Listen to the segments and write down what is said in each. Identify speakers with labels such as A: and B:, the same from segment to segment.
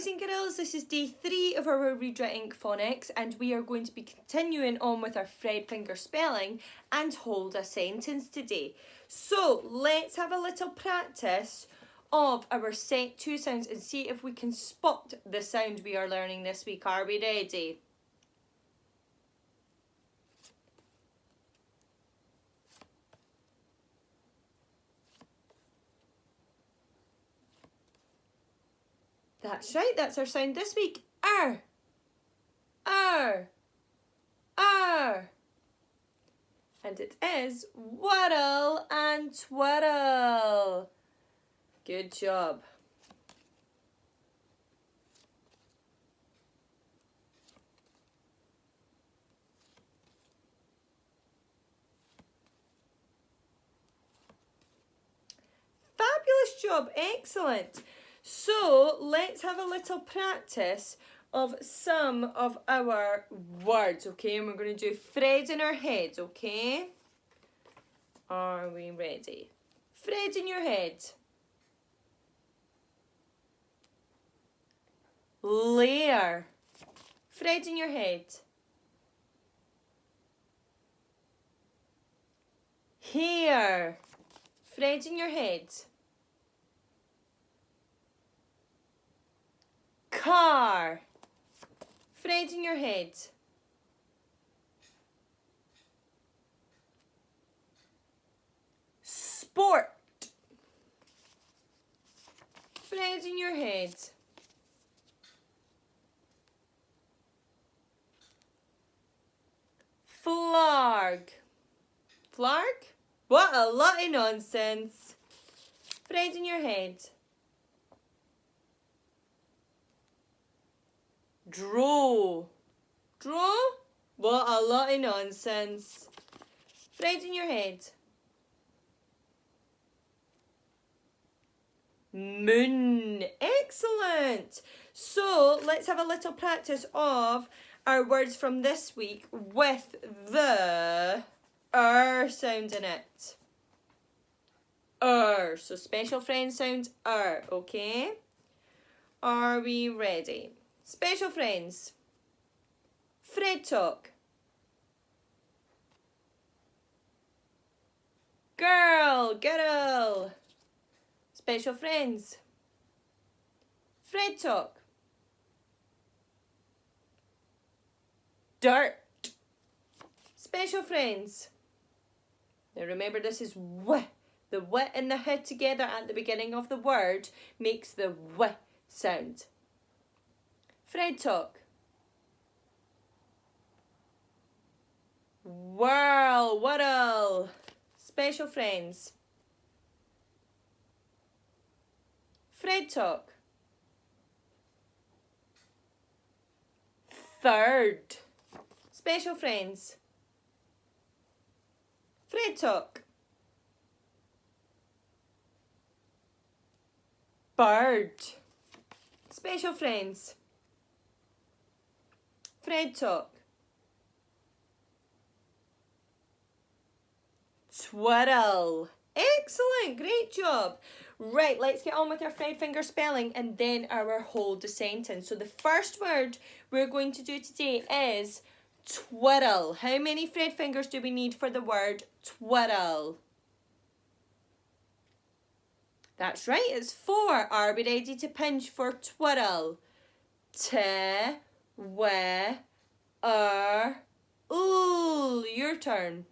A: boys and girls, this is day 3 of our Readwriting Phonics, and we are going to be continuing on with our Fred finger spelling and hold a sentence today. So let's have a little practice of our set 2 sounds and see if we can spot the sound we are learning this week. Are we ready? That's right, that's our sound this week. R. R. R. And it is waddle and twaddle. Good job. Fabulous job, excellent. So let's have a little practice of some of our words, okay? And we're going to do Fred in our heads, okay? Are we ready? Fred in your head. Layer. Fred in your head. Hair. Fred in your head. Car. Fred in your head. Sport. Fred in your head. Flarg. Flarg? What a lot of nonsense. Fred in your head. Draw. Draw? What a lot of nonsense. Fred in your head. Moon. Excellent. So let's have a little practice of our words from this week with the sound in it. So special friend sound okay? Are we ready? Special friends. Fred talk. Girl. Special friends. Fred talk. Dirt. Special friends. Now remember, this is w. The w and the h together at the beginning of the word makes the w sound. Fred talk. Waddle. Special friends. Fred talk. Third. Special friends. Fred talk. Bird. Special friends. Fred talk. Twaddle. Excellent, great job. Right, let's get on with our Fred finger spelling and then our hold the sentence. So the first word we're going to do today is twaddle. How many Fred fingers do we need for the word twaddle? That's right, it's 4. Are we ready to pinch for twaddle? Ooh, your turn.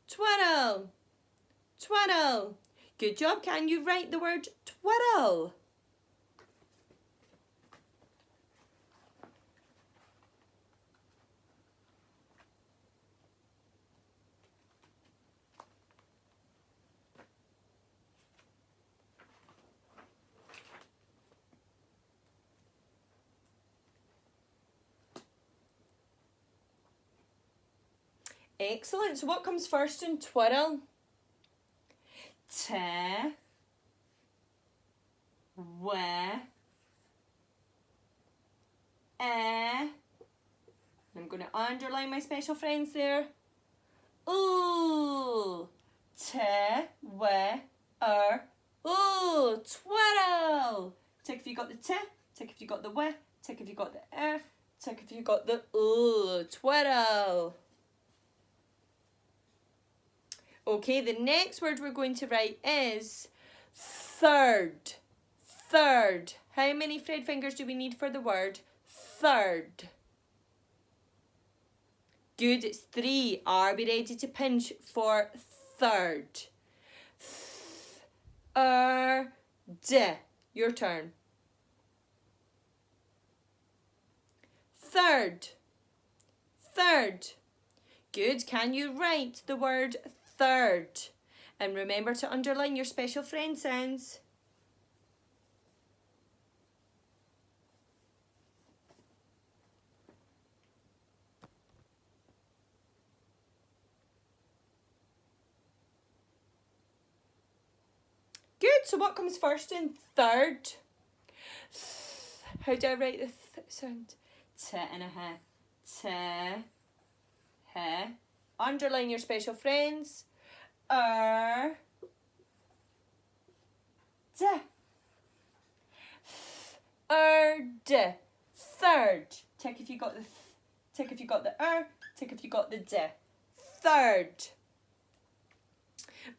A: Twaddle. Good job. Can you write the word twaddle? Excellent. So what comes first in twaddle? I'm going to underline my special friends there. Ooh. Ooh. twirl. Tick if you got the t, tick if you got the w, tick if you got the tick if you got the twirl. Okay, the next word we're going to write is third. Third. How many thread fingers do we need for the word third? Good, it's 3. Are we ready to pinch for third? Your turn. Third. Third. Good. Can you write the word third? And remember to underline your special friend sounds. Good. So what comes first in third? How do I write the sound? T and a h. T. H. Underline your special friends. D. D. Third. Tick if you got the tick if you got the tick if you got the d. Third.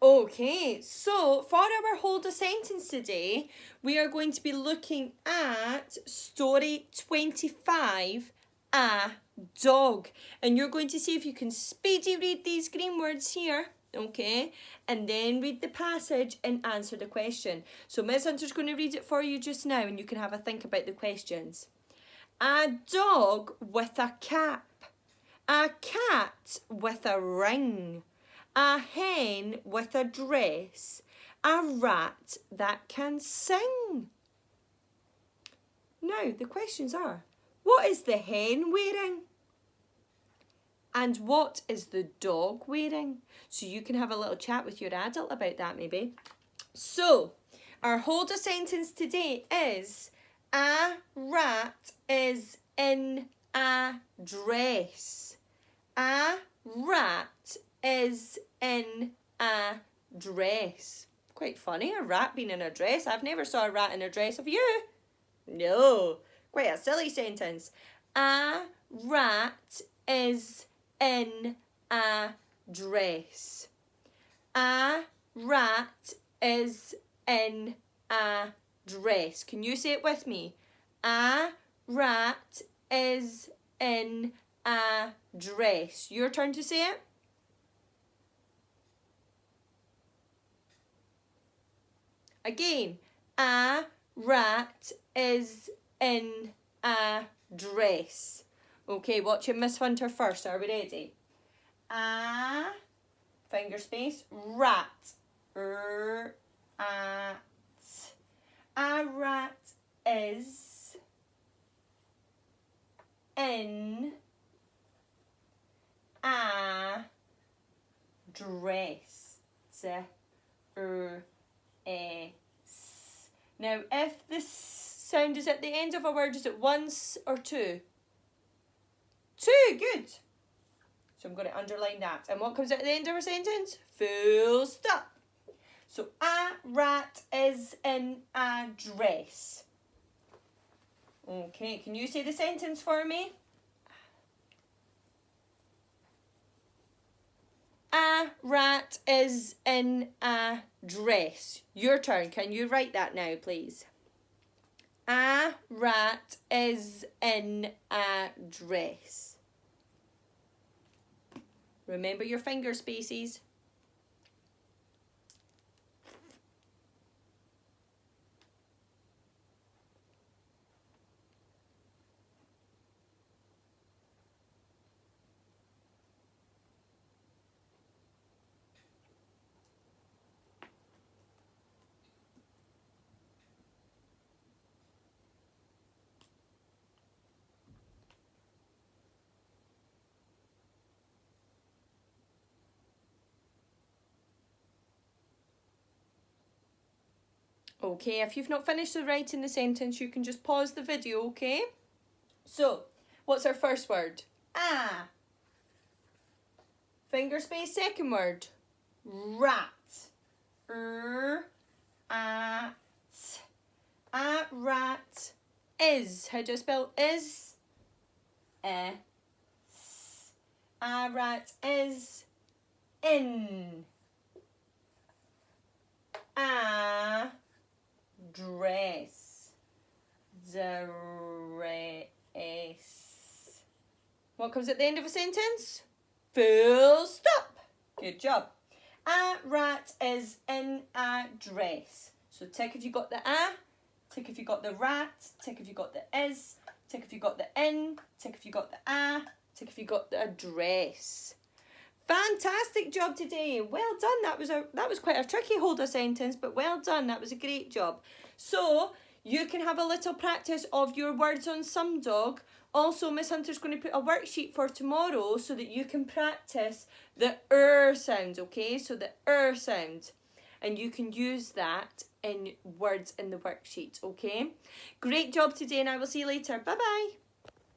A: Okay, so for our hold a sentence today, we are going to be looking at story 25, a dog. And you're going to see if you can speedy read these green words here, okay? And then read the passage and answer the question. So Miss Hunter's going to read it for you just now and you can have a think about the questions. A dog with a cap. A cat with a ring. A hen with a dress, a rat that can sing. Now, the questions are, what is the hen wearing? And what is the dog wearing? So you can have a little chat with your adult about that maybe. So, our hold a sentence today is, a rat is in a dress. A rat is in a dress. Quite funny, a rat being in a dress. I've never saw a rat in a dress, have you? No. Quite a silly sentence. A rat is in a dress. A rat is in a dress. Can you say it with me? A rat is in a dress. Your turn to say it. Again, a rat is in a dress. Okay, watching Miss Hunter first. Are we ready? A, finger space, rat. At. A rat is in a dress. Now, if the sound is at the end of a word, is it once or two? Two, good. So I'm going to underline that. And what comes at the end of a sentence? Full stop. So, a rat is in a dress. Okay, can you say the sentence for me? A rat is in a dress. Your turn. Can you write that now, please? A rat is in a dress. Remember your finger spaces. Okay, if you've not finished the writing the sentence, you can just pause the video, okay? So, what's our first word? A. Finger space, second word. Rat. A is. How do I spell is? S. A rat is in a dress. Dress. What comes at the end of a sentence? Full stop. Good job. A rat is in a dress. So tick if you got the a, tick if you got the rat, tick if you got the is, tick if you got the in, tick if you got the a, tick if you got the dress. Fantastic job today. Well done. That was quite a tricky hold a sentence, but well done. That was a great job. So you can have a little practice of your words on Some Dog. Also, Miss Hunter's going to put a worksheet for tomorrow so that you can practice the sound, okay? So the sound. And you can use that in words in the worksheet, okay? Great job today, and I will see you later. Bye-bye.